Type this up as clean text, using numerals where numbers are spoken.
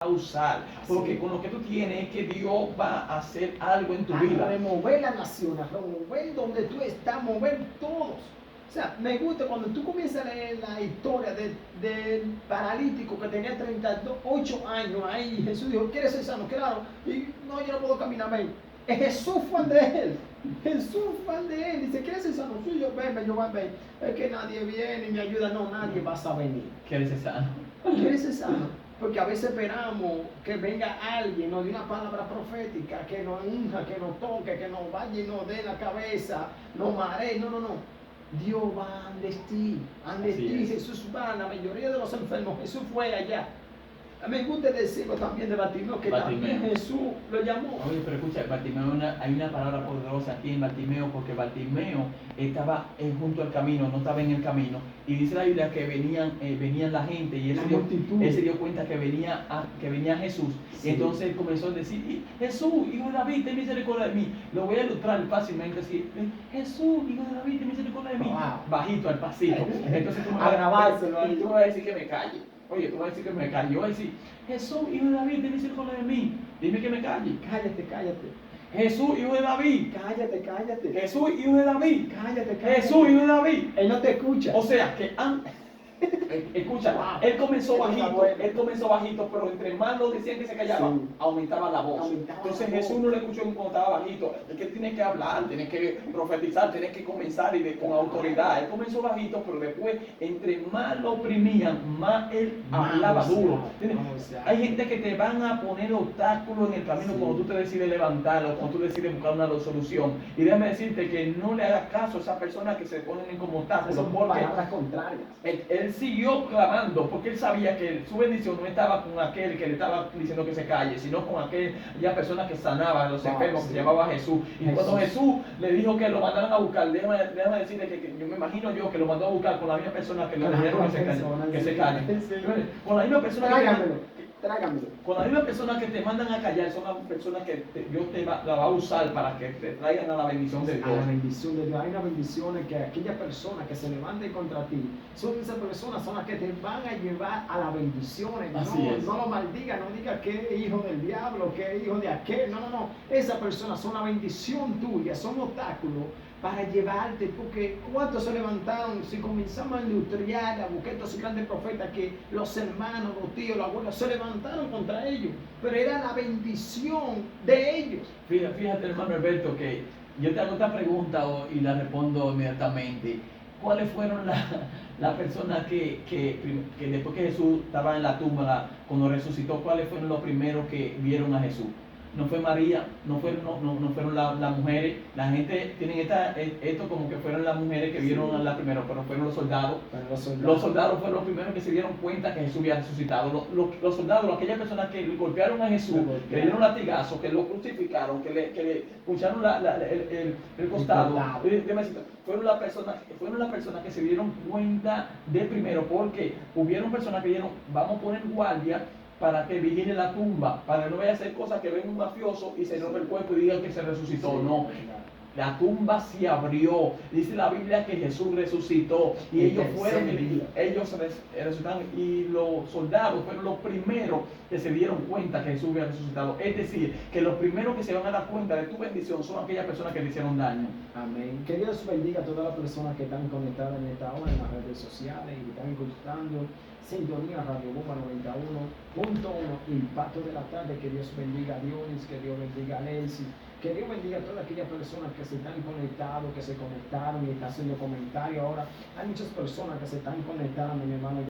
a usar, porque con lo que tú tienes es que Dios va a hacer algo en tu vida. Remover la nación, a remover donde tú estás, mover todos. O sea, me gusta cuando tú comienzas a leer la historia del paralítico que tenía 38 años ahí. Jesús dijo, ¿quieres ser sano? Claro. Y no, yo no puedo caminar, ven. Jesús fue de él. Jesús fue de él. Dice, ¿quieres ser sano? Sí, yo ven, yo voy a ver. Es que nadie viene y me ayuda. No, nadie va a venir. ¿Quieres ser sano? ¿Quieres ser sano? Porque a veces esperamos que venga alguien, nos dé una palabra profética, que nos unja, que nos toque, que nos vaya y nos dé la cabeza, nos maree. No, no, no. Dios va ante ti, ante ti. Jesús va, la mayoría de los enfermos, Jesús fue allá. Me gusta decirlo también de Bartimeo, que también Jesús lo llamó. Oye, pero escucha, Bartimeo, hay una palabra poderosa aquí en Bartimeo, porque Bartimeo estaba junto al camino, no estaba en el camino, y dice la Biblia que venían la gente, y él se dio cuenta que venía Jesús, y entonces él comenzó a decir, Jesús, hijo de David, ten misericordia de mí. Lo voy a ilustrar fácilmente así, Jesús, hijo de David, ten misericordia de mí. Bajito, al pasito. Entonces tú me vas a decir que me calle. Oye, tú vas a decir que me calle. Yo voy a decir, Jesús, hijo de David, ten misericordia de mí. Dime que me calle. Cállate, cállate. Jesús, hijo de David. Cállate, cállate. Jesús, hijo de David. Cállate, cállate. Jesús, hijo de David. Él no te escucha. O sea, que escucha, él comenzó bajito, pero entre más lo decían que se callaba, aumentaba la voz. Entonces Jesús no le escuchó cuando estaba bajito. Es que tiene que hablar, tiene que profetizar, tiene que comenzar con autoridad. Él comenzó bajito, pero después, entre más lo oprimían, más él hablaba duro. Hay gente que te van a poner obstáculos en el camino cuando tú te decides levantarlo, cuando tú decides buscar una solución. Y déjame decirte que no le hagas caso a esas personas que se ponen como obstáculos. Son palabras contrarias. Él siguió clamando porque él sabía que su bendición no estaba con aquel que le estaba diciendo que se calle, sino con aquella persona que sanaba a los enfermos, que se llamaba Jesús. Y cuando Jesús le dijo que lo mandaran a buscar, déjame decirle que yo me imagino yo que lo mandó a buscar con la misma persona que le dijeron que se calle. Con la misma persona Trágamelo. Con la misma persona que te mandan a callar, son las personas que Dios la va a usar para que te traigan a la bendición de Dios. A la bendición de Dios. Hay una bendición en que aquellas personas que se levanten contra ti, son esas personas son las que te van a llevar a las bendiciones. No lo maldiga, no diga que es hijo del diablo, que es hijo de aquel. No. Esas personas son la bendición tuya, son obstáculos para llevarte, porque ¿cuántos se levantaron? Si comenzamos a industriar, a buscar estos grandes profetas que los hermanos, los tíos, los abuelos se levantaron contra ellos, pero era la bendición de ellos. Fíjate, hermano Alberto, que yo te hago esta pregunta y la respondo inmediatamente. ¿Cuáles fueron las personas que después que Jesús estaba en la tumba, cuando resucitó, cuáles fueron los primeros que vieron a Jesús? No fue María, no fueron las mujeres. La gente tiene esto como que fueron las mujeres que vieron a la primera, pero fueron los soldados. Los soldados fueron los primeros que se dieron cuenta que Jesús había resucitado. Los soldados, aquellas personas que golpearon a Jesús, que le dieron latigazos, que lo crucificaron, que le puncharon el costado. Fueron las personas que se dieron cuenta de primero, porque hubieron personas que dijeron, vamos a poner guardia para que vigile la tumba, para que no vaya a hacer cosas que venga un mafioso y se rompe el cuerpo y digan que se resucitó. No, la tumba se abrió. Dice la Biblia que Jesús resucitó y ellos resucitaron, y los soldados fueron los primeros que se dieron cuenta que Jesús había resucitado. Es decir, que los primeros que se van a dar cuenta de tu bendición son aquellas personas que le hicieron daño. Amén. Que Dios bendiga a todas las personas que están conectadas en esta hora en las redes sociales y que están escuchando Sintonía Radio Bomba 91.1, Impacto de la Tarde. Que Dios bendiga a Dionis, que Dios bendiga a Nancy, que Dios bendiga a todas aquellas personas que se están conectados, que se conectaron y están haciendo comentarios. Ahora hay muchas personas que se están conectando, mi hermano.